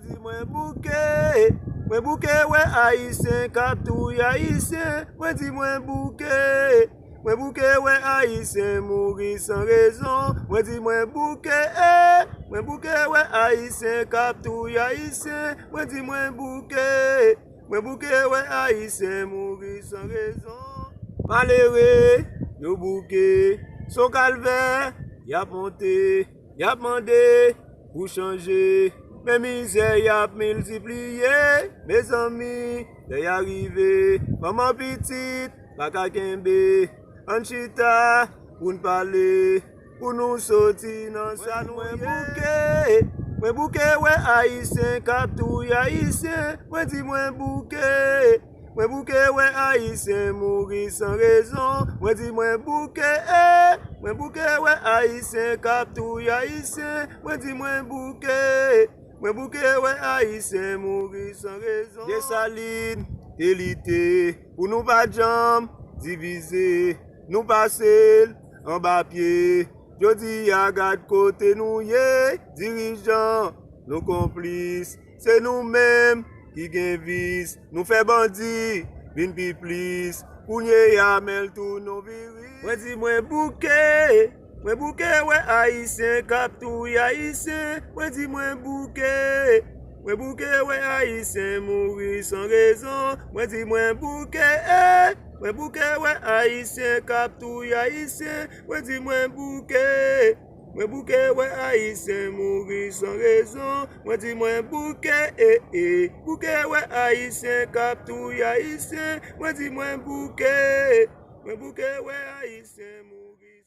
di mwen bouke ouais haïtien kap tou haïtien. Mwen di mwen bouke ouais haïtien mourir sans raison. Mwen di mwen bouke ouais haïtien kap tou haïtien. Mwen di mwen bouke ouais haïtien mourir sans raison. Malheureux yo bouke son calvaire y a monté, y a demandé pour changer. Mes misères y a multiplié, mes amis y a arrivé. Maman petite, pas qu'à kembe, en chita pour nous parler, pour nous sortir dans sa nouille. Mwen bouke ouais haïtien kap tou haïtien. Mwen di mwen bouke ouais haïtien mourir sans raison. Mwen di mwen bouke ouais haïtien kap tou haïtien. Mwen di mwen bouke ouais haïtien mourir sans raison. Des salines, élité, pour nous pas jambes diviser, nous passer en bas pied. Jodi a gade côté nous yé, dirigeants, nos complices, c'est nous-mêmes qui gen vis, nous fait bandit, vin pi plis, kounye ya mel tout nos viris. Mwen di mwen bouke ouais haïtien kap tou haïtien. Mwen di mwen bouke ouais haïtien mourir sans raison. Mwen di mwen bouke ouais haïtien kap tou haïtien. Mwen di mwen bouke ouais haïtien mourir sans raison. Mwen di mwen bouke ouais haïtien kap tou haïtien. Mwen di mwen bouke ouais haïtien mourir.